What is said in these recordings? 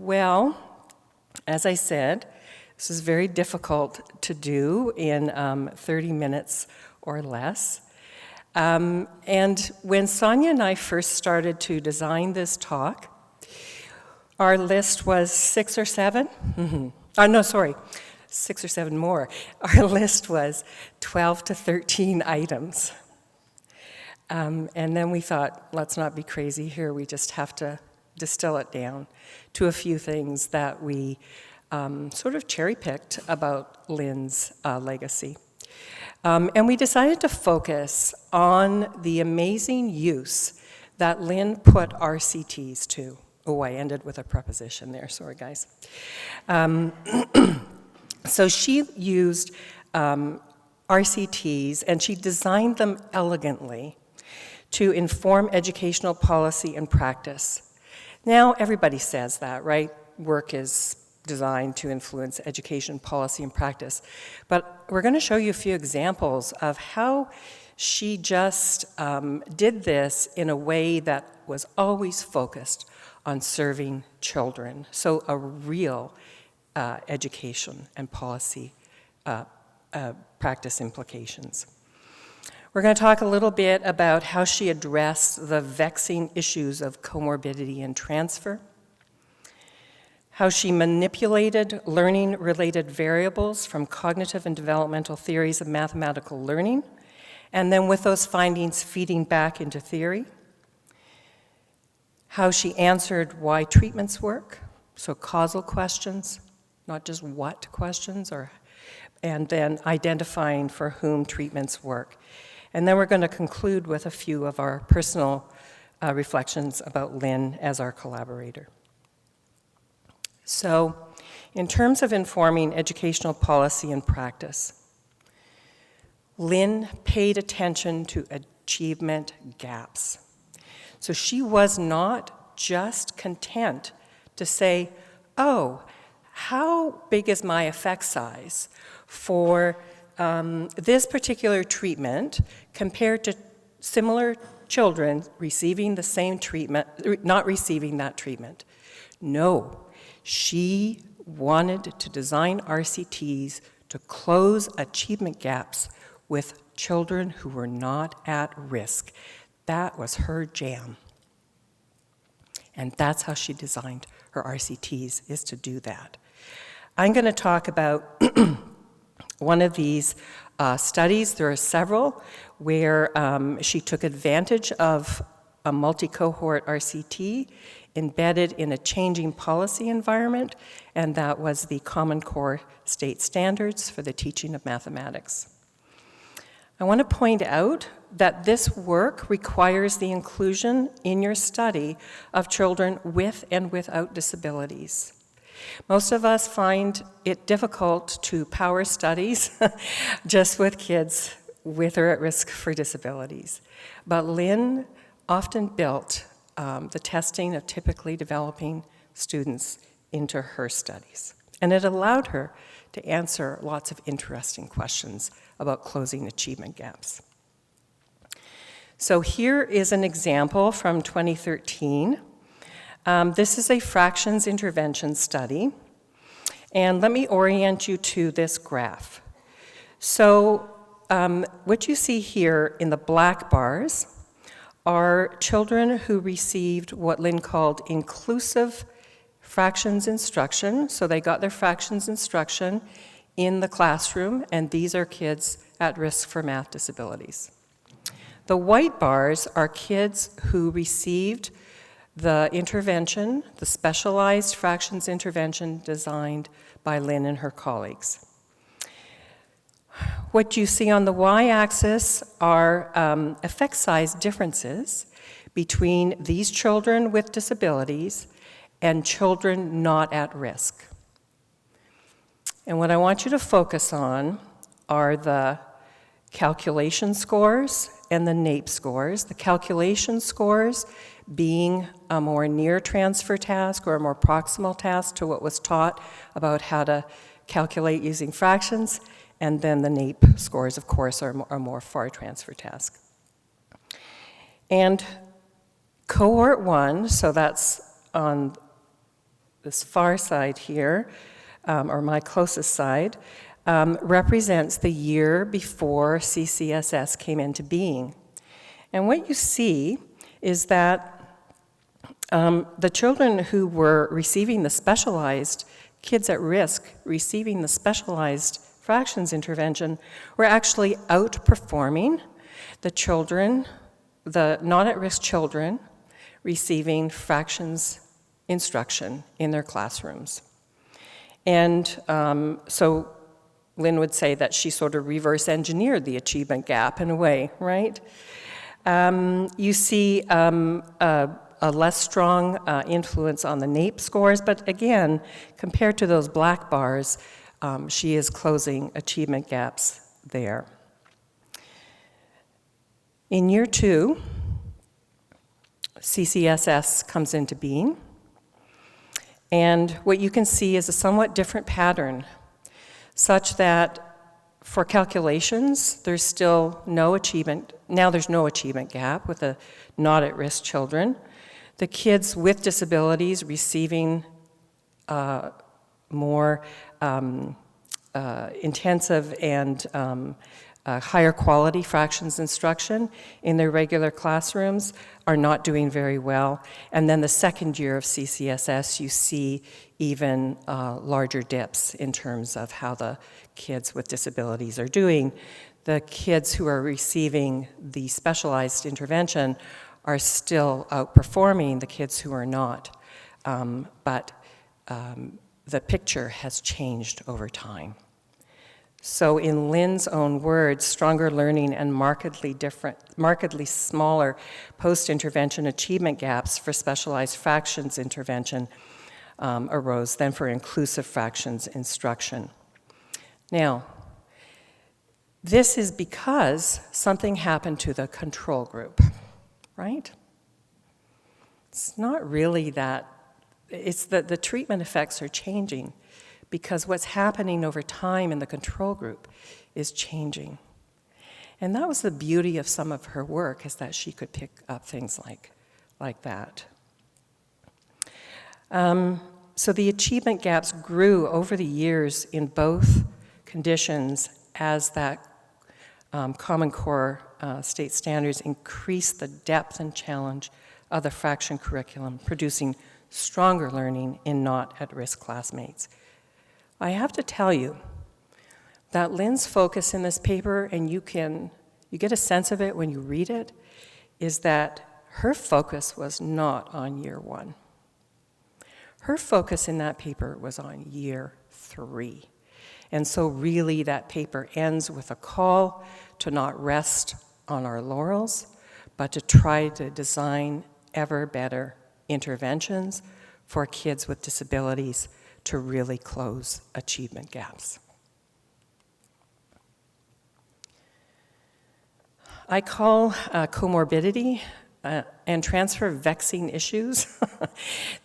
Well, as I said, this is very difficult to do in 30 minutes or less. And when Sonya and I first started to design this talk, our list was 6 or 7. No, sorry, 6 or 7 more. Our list was 12 to 13 items. And then we thought, let's not be crazy here. We just have to distill it down to a few things that we sort of cherry-picked about Lynn's legacy. And we decided to focus on the amazing use that Lynn put RCTs to. Oh, I ended with a preposition there, sorry guys. So she used RCTs and she designed them elegantly to inform educational policy and practice. Now everybody says that, right? Work is designed to influence education policy and practice. But we're going to show you a few examples of how she just did this in a way that was always focused on serving children. So a real education and policy practice implications. We're going to talk a little bit about how she addressed the vexing issues of comorbidity and transfer, how she manipulated learning-related variables from cognitive and developmental theories of mathematical learning, and then with those findings feeding back into theory, how she answered why treatments work, so causal questions, not just what questions, and then identifying for whom treatments work. And then we're going to conclude with a few of our personal reflections about Lynn as our collaborator. So, in terms of informing educational policy and practice, Lynn paid attention to achievement gaps. So she was not just content to say, oh, how big is my effect size for this particular treatment compared to similar children receiving the same treatment, not receiving that treatment. No, she wanted to design RCTs to close achievement gaps with children who were not at risk. That was her jam. And that's how she designed her RCTs, is to do that. I'm going to talk about one of these studies. There are several where she took advantage of a multi-cohort RCT embedded in a changing policy environment, and that was the Common Core State Standards for the teaching of mathematics. I want to point out that this work requires the inclusion in your study of children with and without disabilities. Most of us find it difficult to power studies just with kids with or at risk for disabilities. But Lynn often built the testing of typically developing students into her studies. And it allowed her to answer lots of interesting questions about closing achievement gaps. So here is an example from 2013. This is a fractions intervention study. And let me orient you to this graph. So what you see here in the black bars are children who received what Lynn called inclusive fractions instruction. So they got their fractions instruction in the classroom, and these are kids at risk for math disabilities. The white bars are kids who received the intervention, the specialized fractions intervention designed by Lynn and her colleagues. What you see on the y-axis are effect size differences between these children with disabilities and children not at risk. And what I want you to focus on are the calculation scores and the NAEP scores. The calculation scores being a more near transfer task or a more proximal task to what was taught about how to calculate using fractions, and then the NAEP scores, of course, are more far transfer task. And cohort 1, so that's on this far side here, or my closest side, represents the year before CCSS came into being. And what you see is that the children who were receiving the specialized, kids at risk receiving the specialized fractions intervention, were actually outperforming the children, the not at risk children, receiving fractions instruction in their classrooms. And so Lynn would say that she sort of reverse engineered the achievement gap in a way, right? You see a less strong influence on the NAEP scores, but again, compared to those black bars, she is closing achievement gaps there. In year 2, CCSS comes into being, and what you can see is a somewhat different pattern, such that for calculations, there's still no achievement. Now there's no achievement gap with the not at risk children. The kids with disabilities receiving more intensive and higher quality fractions instruction in their regular classrooms are not doing very well. And then the second year of CCSS, you see even larger dips in terms of how the kids with disabilities are doing. The kids who are receiving the specialized intervention are still outperforming the kids who are not. But the picture has changed over time. So in Lynn's own words, stronger learning and markedly smaller post-intervention achievement gaps for specialized fractions intervention arose than for inclusive fractions instruction. Now, this is because something happened to the control group, right? It's not really that, it's that the treatment effects are changing because what's happening over time in the control group is changing. And that was the beauty of some of her work, is that she could pick up things like that. So the achievement gaps grew over the years in both conditions as that Common Core state standards increased the depth and challenge of the fraction curriculum, producing stronger learning in not at-risk classmates. I have to tell you that Lynn's focus in this paper, and you get a sense of it when you read it, is that her focus was not on year 1. Her focus in that paper was on year 3. And so really that paper ends with a call to not rest on our laurels, but to try to design ever better interventions for kids with disabilities to really close achievement gaps. I call comorbidity and transfer vexing issues.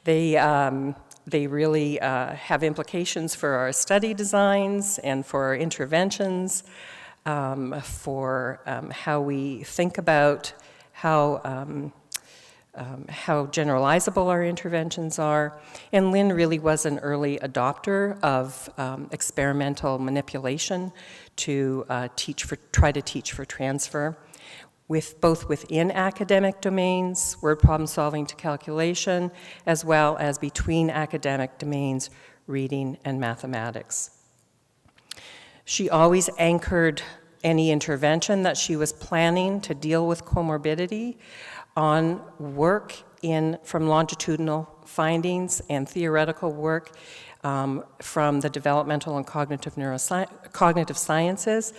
They really have implications for our study designs and for our interventions, for how we think about how generalizable our interventions are. And Lynn really was an early adopter of experimental manipulation to try to teach for transfer, both within academic domains, word problem solving to calculation, as well as between academic domains, reading and mathematics. She always anchored any intervention that she was planning to deal with comorbidity on work from longitudinal findings and theoretical work from the developmental and cognitive sciences,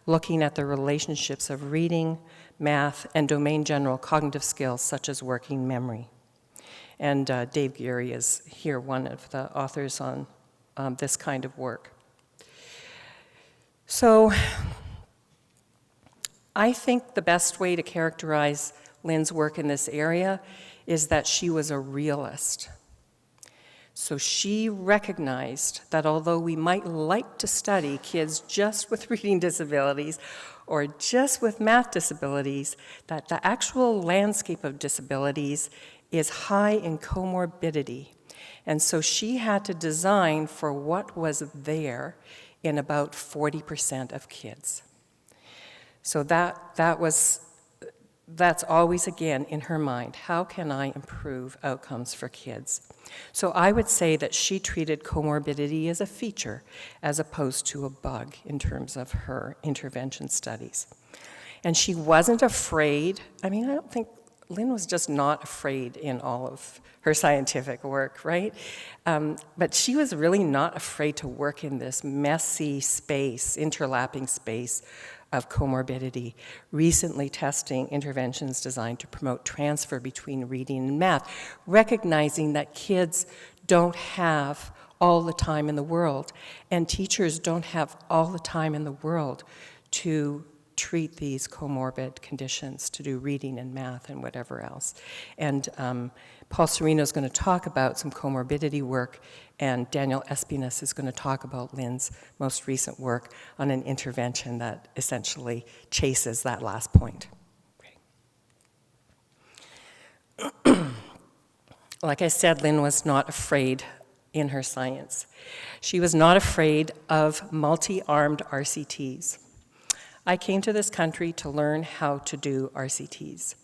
looking at the relationships of reading, math, and domain general cognitive skills such as working memory. And Dave Geary is here, one of the authors on this kind of work. So I think the best way to characterize Lynn's work in this area is that she was a realist. So she recognized that although we might like to study kids just with reading disabilities or just with math disabilities, that the actual landscape of disabilities is high in comorbidity. And so she had to design for what was there in about 40% of kids. So that's always, again, in her mind. How can I improve outcomes for kids? So I would say that she treated comorbidity as a feature as opposed to a bug in terms of her intervention studies. And she wasn't afraid. I mean, I don't think Lynn was just not afraid in all of her scientific work, right? But she was really not afraid to work in this messy space, interlapping space of comorbidity, recently testing interventions designed to promote transfer between reading and math, recognizing that kids don't have all the time in the world, and teachers don't have all the time in the world to treat these comorbid conditions, to do reading and math and whatever else. And Paul Serino is going to talk about some comorbidity work, and Daniel Espinas is going to talk about Lynn's most recent work on an intervention that essentially chases that last point. Okay. Like I said, Lynn was not afraid in her science. She was not afraid of multi-armed RCTs. I came to this country to learn how to do RCTs.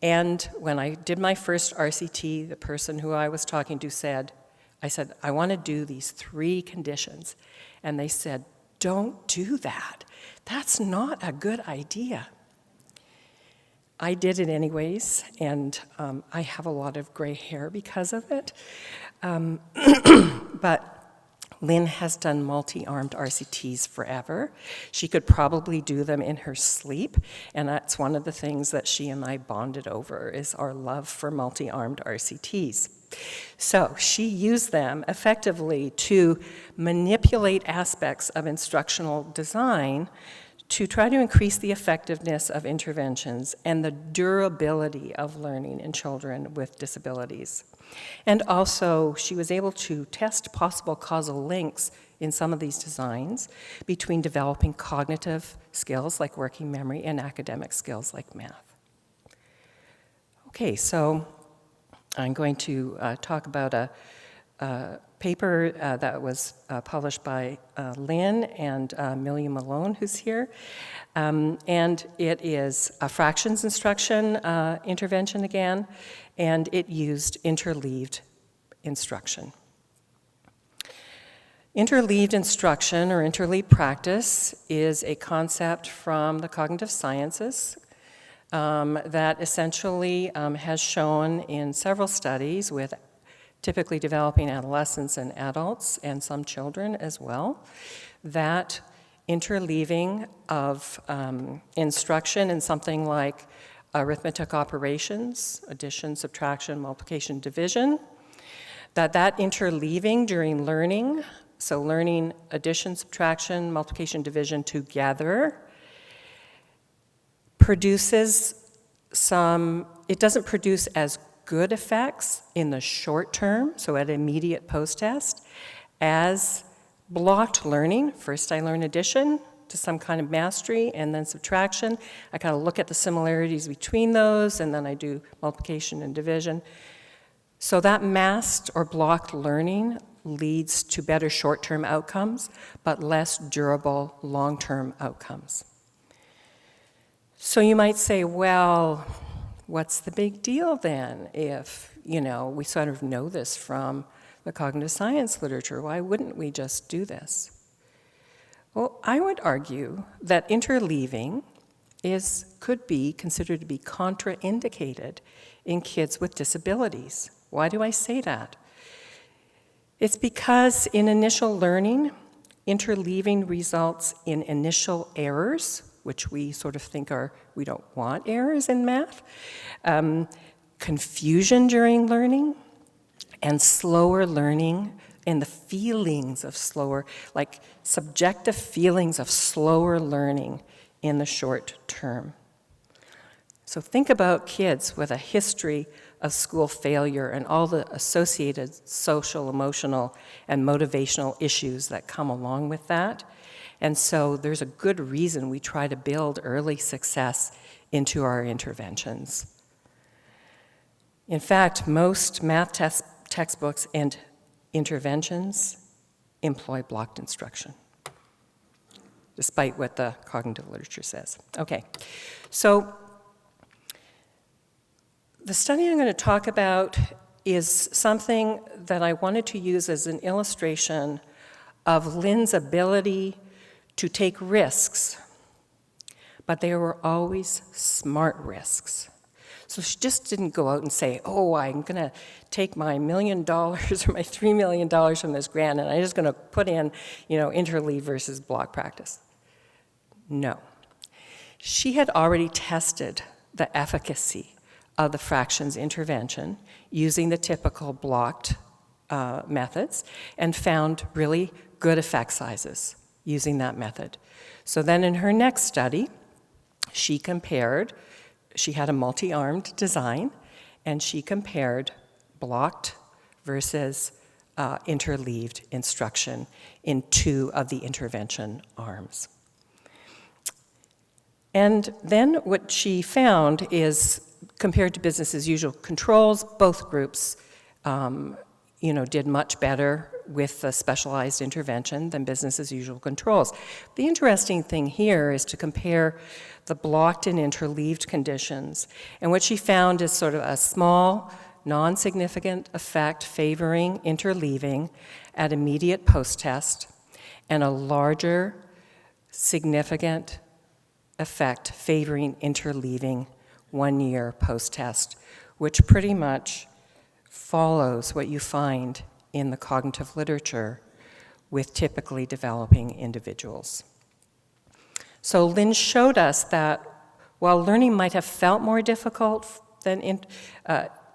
And when I did my first RCT, the person who I was talking to said, I want to do these 3 conditions. And they said, don't do that. That's not a good idea. I did it anyways, and I have a lot of gray hair because of it. But Lynn has done multi-armed RCTs forever. She could probably do them in her sleep, and that's one of the things that she and I bonded over, is our love for multi-armed RCTs. So she used them effectively to manipulate aspects of instructional design to try to increase the effectiveness of interventions and the durability of learning in children with disabilities. And also, she was able to test possible causal links in some of these designs between developing cognitive skills like working memory and academic skills like math. Okay, so I'm going to talk about a paper that was published by Lynn and Millie Malone, who's here. And it is a fractions instruction intervention again, and it used interleaved instruction. Interleaved instruction, or interleaved practice, is a concept from the cognitive sciences that essentially has shown in several studies with typically developing adolescents and adults, and some children as well, that interleaving of instruction in something like arithmetic operations, addition, subtraction, multiplication, division, that interleaving during learning, so learning addition, subtraction, multiplication, division together, produces it doesn't produce as good effects in the short term, so at immediate post-test, as blocked learning. First I learn addition to some kind of mastery, and then subtraction. I kind of look at the similarities between those, and then I do multiplication and division. So that masked or blocked learning leads to better short-term outcomes, but less durable long-term outcomes. So you might say, well, what's the big deal then if, we sort of know this from the cognitive science literature? Why wouldn't we just do this? Well, I would argue that interleaving could be considered to be contraindicated in kids with disabilities. Why do I say that? It's because in initial learning, interleaving results in initial errors, which we sort of think we don't want errors in math, confusion during learning, and slower learning, and the feelings of slower, like subjective feelings of slower learning in the short term. So think about kids with a history of school failure and all the associated social, emotional, and motivational issues that come along with that. And so there's a good reason we try to build early success into our interventions. In fact, most math textbooks and interventions employ blocked instruction, despite what the cognitive literature says. Okay, so the study I'm going to talk about is something that I wanted to use as an illustration of Lynn's ability to take risks, but they were always smart risks. So she just didn't go out and say, oh, I'm going to take my $1 million or my $3 million from this grant and I'm just going to put in, interleave versus block practice. No. She had already tested the efficacy of the fractions intervention using the typical blocked methods and found really good effect sizes using that method. So then in her next study, she had a multi-armed design, and she compared blocked versus interleaved instruction in 2 of the intervention arms. And then what she found is, compared to business as usual controls, both groups did much better with the specialized intervention than business as usual controls. The interesting thing here is to compare the blocked and interleaved conditions. And what she found is sort of a small, non-significant effect favoring interleaving at immediate post-test, and a larger, significant effect favoring interleaving 1 year post-test, which pretty much follows what you find in the cognitive literature with typically developing individuals. So Lynn showed us that while learning might have felt more difficult than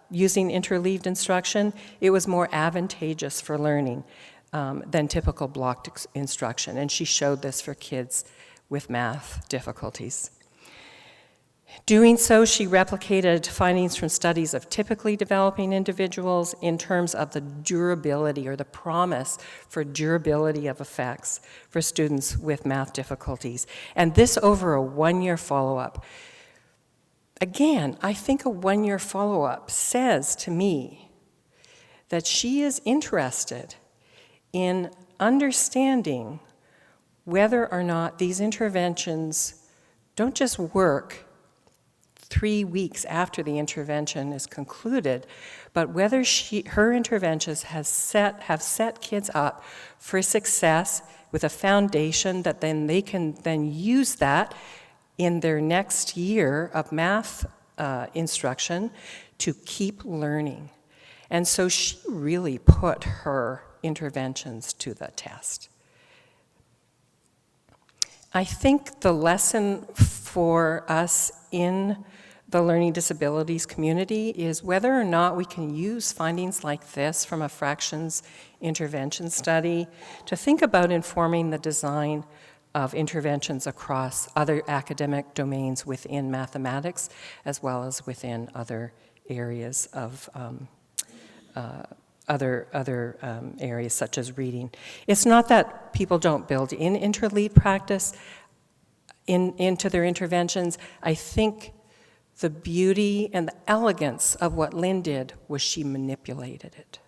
using interleaved instruction, it was more advantageous for learning than typical blocked instruction. And she showed this for kids with math difficulties. Doing so, she replicated findings from studies of typically developing individuals in terms of the durability or the promise for durability of effects for students with math difficulties. And this over a 1 year follow-up. Again, I think a 1 year follow-up says to me that she is interested in understanding whether or not these interventions don't just work 3 weeks after the intervention is concluded, but whether her interventions have set kids up for success with a foundation that then they can then use that in their next year of math instruction to keep learning. And so she really put her interventions to the test. I think the lesson for us in the learning disabilities community is whether or not we can use findings like this from a fractions intervention study to think about informing the design of interventions across other academic domains within mathematics, as well as within other areas of areas such as reading. It's not that people don't build in interlead practice into their interventions. I think the beauty and the elegance of what Lynn did was she manipulated it.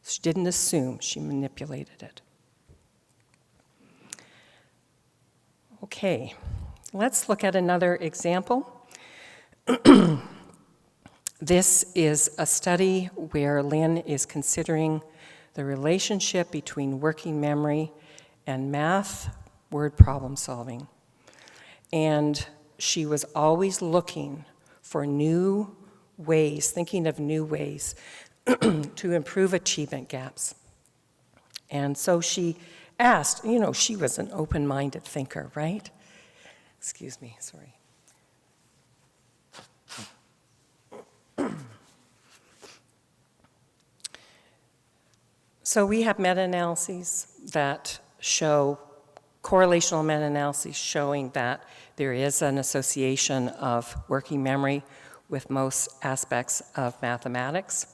She didn't assume, she manipulated it. Okay, let's look at another example. This is a study where Lynn is considering the relationship between working memory and math word problem solving. And she was always looking for new ways, thinking of new ways to improve achievement gaps. And so she asked, she was an open-minded thinker, right? Excuse me, sorry. So we have meta-analyses that show, correlational meta-analyses showing that there is an association of working memory with most aspects of mathematics.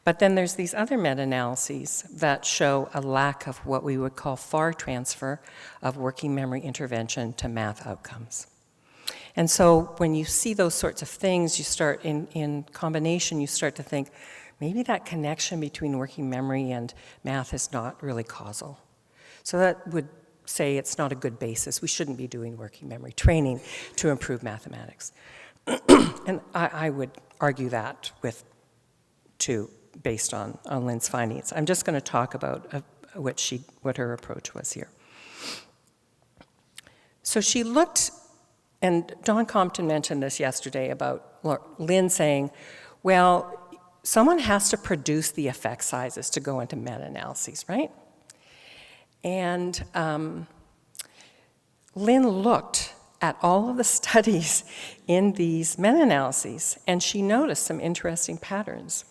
But then there's these other meta-analyses that show a lack of what we would call far transfer of working memory intervention to math outcomes. And so when you see those sorts of things, you start in combination, you start to think, maybe that connection between working memory and math is not really causal. So that would say it's not a good basis. We shouldn't be doing working memory training to improve mathematics. And I would argue that based on Lynn's findings. I'm just going to talk about what her approach was here. So she looked, and Don Compton mentioned this yesterday about Lynn saying, well, someone has to produce the effect sizes to go into meta-analyses, right? And Lynn looked at all of the studies in these meta-analyses, and she noticed some interesting patterns.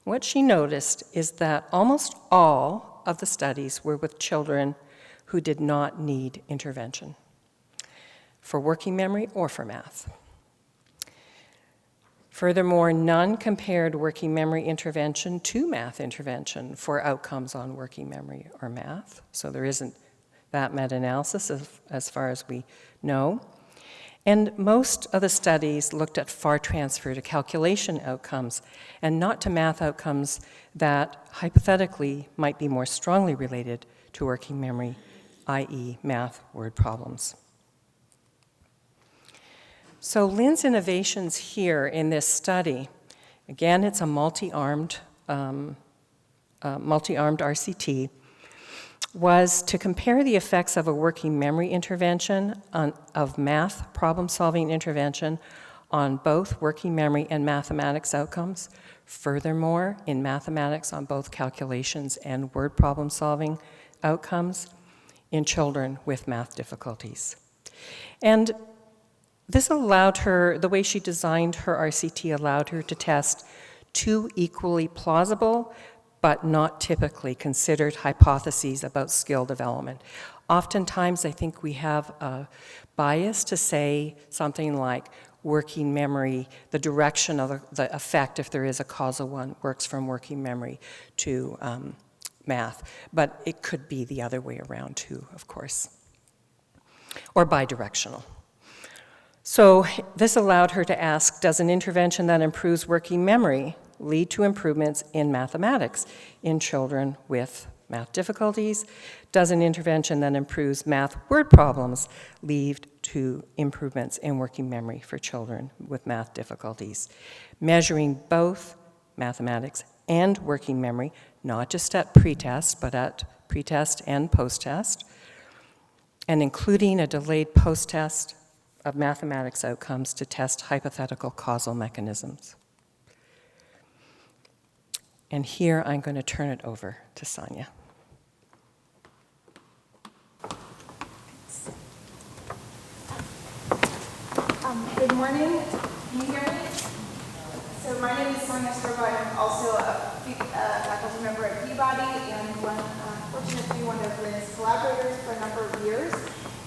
What she noticed is that almost all of the studies were with children who did not need intervention for working memory or for math. Furthermore, none compared working memory intervention to math intervention for outcomes on working memory or math. So there isn't that meta-analysis as far as we know. And most of the studies looked at far transfer to calculation outcomes and not to math outcomes that hypothetically might be more strongly related to working memory, i.e. math word problems. So Lynn's innovations here in this study, again, it's a multi-armed RCT, was to compare the effects of a working memory intervention of math problem-solving intervention on both working memory and mathematics outcomes. Furthermore, in mathematics on both calculations and word problem-solving outcomes in children with math difficulties. And this allowed her, the way she designed her RCT allowed her to test two equally plausible but not typically considered hypotheses about skill development. Oftentimes, I think we have a bias to say something like working memory, the direction of the effect, if there is a causal one, works from working memory to math. But it could be the other way around too, of course, or bidirectional. So this allowed her to ask, does an intervention that improves working memory lead to improvements in mathematics in children with math difficulties? Does an intervention that improves math word problems lead to improvements in working memory for children with math difficulties? Measuring both mathematics and working memory, not just at pretest, but at pretest and post-test, and including a delayed post-test of mathematics outcomes to test hypothetical causal mechanisms. And here I'm going to turn it over to Sonya. Good morning. Can you hear me? So my name is Sonya Sterba. I'm also a faculty member at Peabody and fortunate to be one of Lynn's collaborators for a number of years.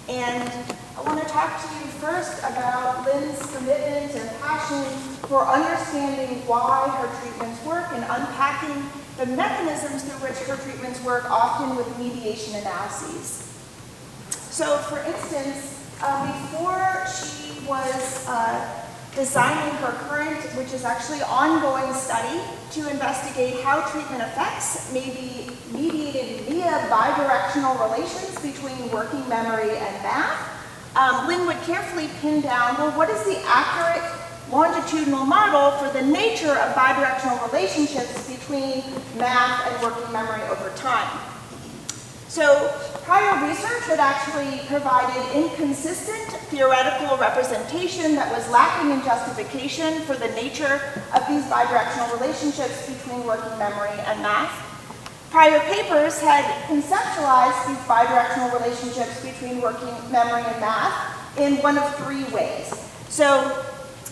And I want to talk to you first about Lynn's commitment and passion for understanding why her treatments work and unpacking the mechanisms through which her treatments work, often with mediation analyses. So for instance, before she was designing her current, which is actually ongoing study to investigate how treatment effects may be mediated via bidirectional relations between working memory and math, Lynn would carefully pin down, well, what is the accurate longitudinal model for the nature of bidirectional relationships between math and working memory over time? So prior research had actually provided inconsistent theoretical representation that was lacking in justification for the nature of these bidirectional relationships between working memory and math. Prior papers had conceptualized these bidirectional relationships between working memory and math in one of three ways. So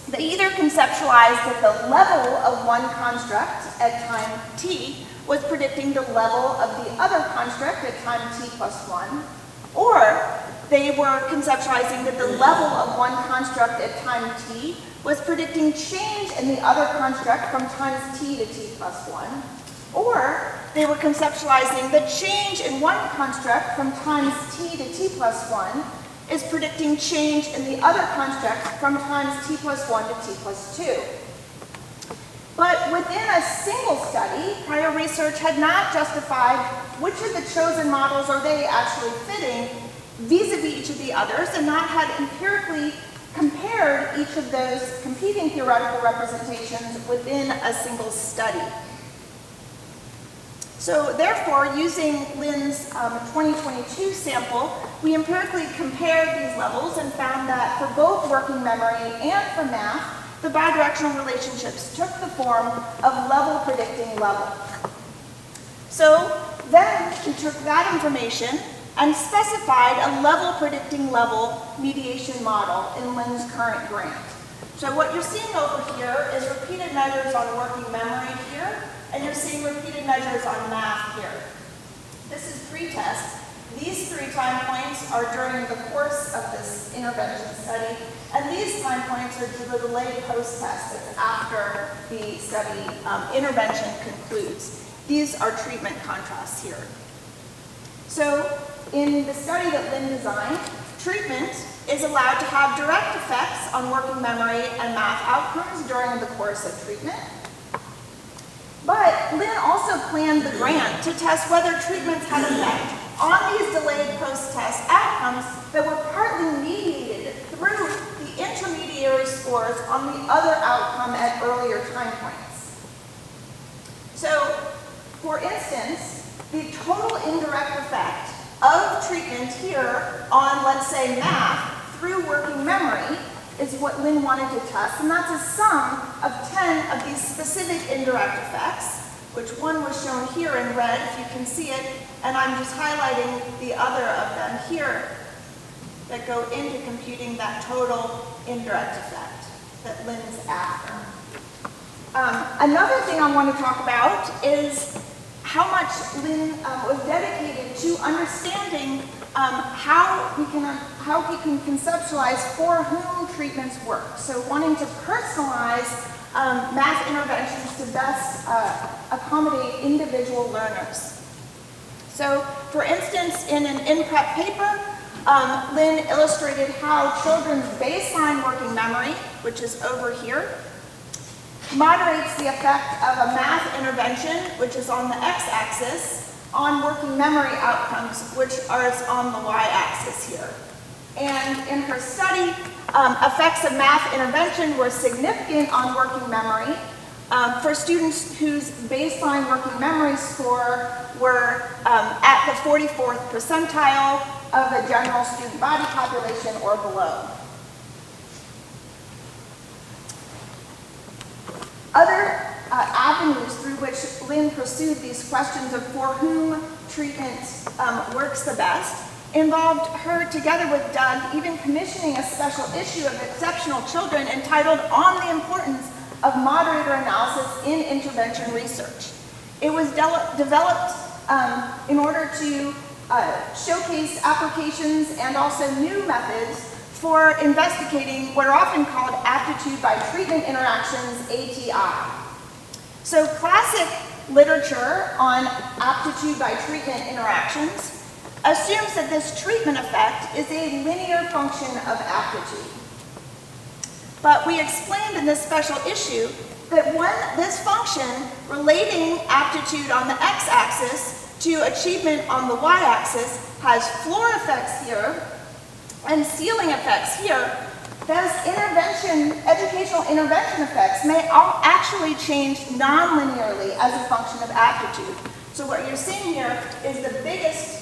they either conceptualized that the level of one construct at time t was predicting the level of the other construct at time t plus 1, or they were conceptualizing that the level of one construct at time t was predicting change in the other construct from times t to t plus 1, or they were conceptualizing the change in one construct from times t to t plus 1 is predicting change in the other construct from times t plus 1 to t plus 2. But within a single study, prior research had not justified which of the chosen models are they actually fitting vis-a-vis each of the others, and not had empirically compared each of those competing theoretical representations within a single study. So therefore, using Lynn's 2022 sample, we empirically compared these levels and found that for both working memory and for math, the bidirectional relationships took the form of level predicting level. So then we took that information and specified a level predicting level mediation model in Lynn's current grant. So what you're seeing over here is repeated measures on working memory here, and you're seeing repeated measures on math here. This is 3 tests. These 3 time points are during the course of this intervention study, and these time points are the delayed post-test that's after the study intervention concludes. These are treatment contrasts here. So in the study that Lynn designed, treatment is allowed to have direct effects on working memory and math outcomes during the course of treatment. But Lynn also planned the grant to test whether treatments had effect on these delayed post-test outcomes that were partly mediated through the intermediary scores on the other outcome at earlier time points. So, for instance, the total indirect effect of treatment here on, let's say, math through working memory is what Lynn wanted to test, and that's a sum of 10 of these specific indirect effects, which one was shown here in red, if you can see it, and I'm just highlighting the other of them here that go into computing that total indirect effect that Lynn's after. Another thing I want to talk about is how much Lynn was dedicated to understanding how he can conceptualize for whom treatments work. So wanting to personalize math interventions to best accommodate individual learners. So, for instance, in an in-prep paper, Lynn illustrated how children's baseline working memory, which is over here, moderates the effect of a math intervention, which is on the x-axis, on working memory outcomes, which are on the y-axis here. And in her study, effects of math intervention were significant on working memory for students whose baseline working memory score were at the 44th percentile of a general student body population or below. Other avenues through which Lynn pursued these questions of for whom treatment works the best involved her, together with Doug, even commissioning a special issue of Exceptional Children entitled On the Importance of Moderator Analysis in Intervention Research. It was developed in order to showcase applications and also new methods for investigating what are often called aptitude by treatment interactions, ATI. So classic literature on aptitude by treatment interactions assumes that this treatment effect is a linear function of aptitude. But we explained in this special issue that when this function relating aptitude on the x-axis to achievement on the y-axis has floor effects here and ceiling effects here, those educational intervention effects may all actually change non-linearly as a function of aptitude. So what you're seeing here is the biggest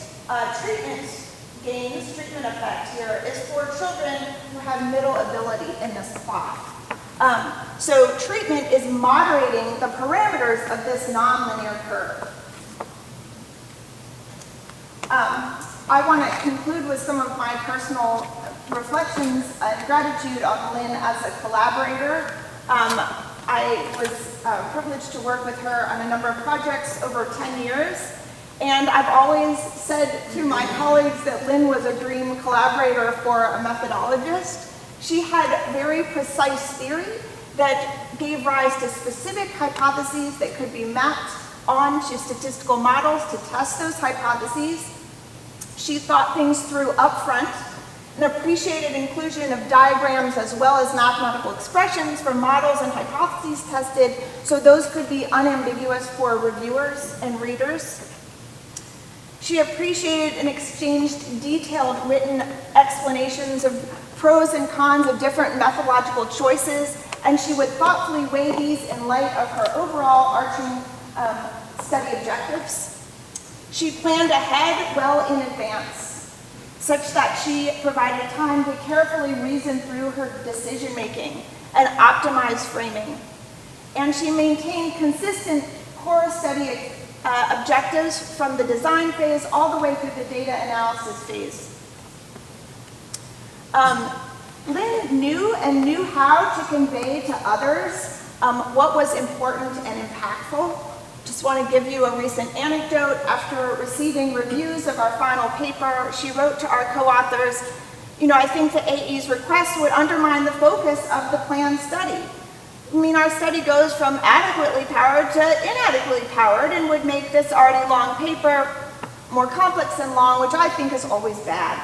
treatment effect here is for children who have middle ability in this plot. So treatment is moderating the parameters of this nonlinear curve. I want to conclude with some of my personal reflections and gratitude on Lynn as a collaborator. I was privileged to work with her on a number of projects over 10 years. And I've always said to my colleagues that Lynn was a dream collaborator for a methodologist. She had very precise theory that gave rise to specific hypotheses that could be mapped onto statistical models to test those hypotheses. She thought things through up front, an appreciated inclusion of diagrams as well as mathematical expressions for models and hypotheses tested, so those could be unambiguous for reviewers and readers. She appreciated and exchanged detailed written explanations of pros and cons of different methodological choices, and she would thoughtfully weigh these in light of her overall arching study objectives. She planned ahead well in advance, such that she provided time to carefully reason through her decision-making and optimize framing. And she maintained consistent core study objectives from the design phase all the way through the data analysis phase. Lynn knew how to convey to others what was important and impactful. Just want to give you a recent anecdote. After receiving reviews of our final paper, she wrote to our co-authors, I think the AE's request would undermine the focus of the planned study. Our study goes from adequately powered to inadequately powered and would make this already long paper more complex and long, which I think is always bad.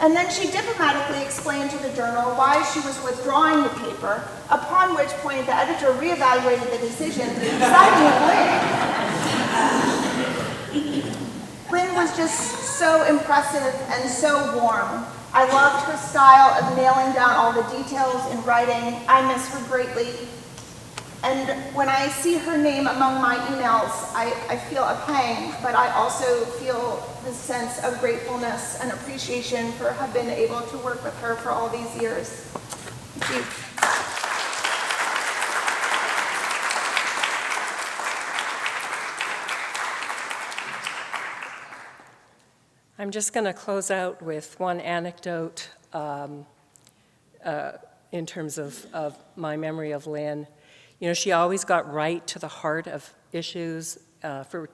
And then she diplomatically explained to the journal why she was withdrawing the paper, upon which point the editor reevaluated the decision, siding with Lynn. Lynn was just so impressive and so warm. I loved her style of nailing down all the details in writing. I miss her greatly. And when I see her name among my emails, I feel a pang, but I also feel this sense of gratefulness and appreciation for having been able to work with her for all these years. Thank you. I'm just going to close out with one anecdote in terms of my memory of Lynn. She always got right to the heart of issues for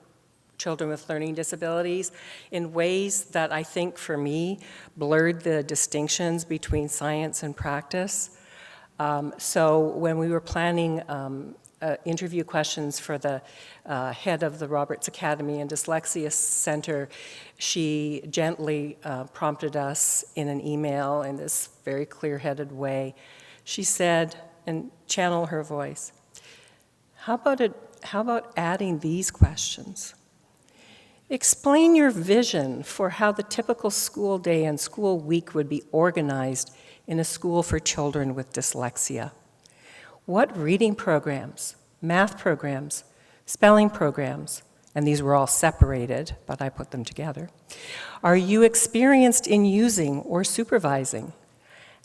children with learning disabilities in ways that I think, for me, blurred the distinctions between science and practice. So when we were planning interview questions for the head of the Roberts Academy and Dyslexia Center, she gently prompted us in an email in this very clear-headed way. She said, and channel her voice, how about adding these questions? Explain your vision for how the typical school day and school week would be organized in a school for children with dyslexia. What reading programs, math programs, spelling programs, and these were all separated, but I put them together, are you experienced in using or supervising?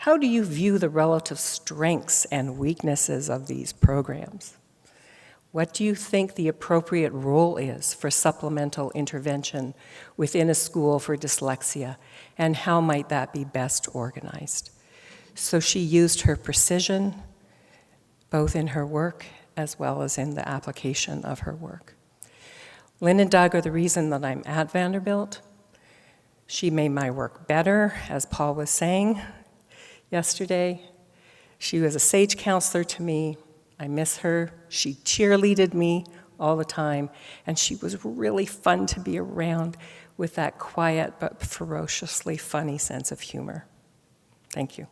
How do you view the relative strengths and weaknesses of these programs? What do you think the appropriate role is for supplemental intervention within a school for dyslexia, and how might that be best organized? So she used her precision, both in her work as well as in the application of her work. Lynn and Doug are the reason that I'm at Vanderbilt. She made my work better, as Paul was saying yesterday. She was a sage counselor to me. I miss her. She cheerleaded me all the time, and she was really fun to be around with that quiet but ferociously funny sense of humor. Thank you.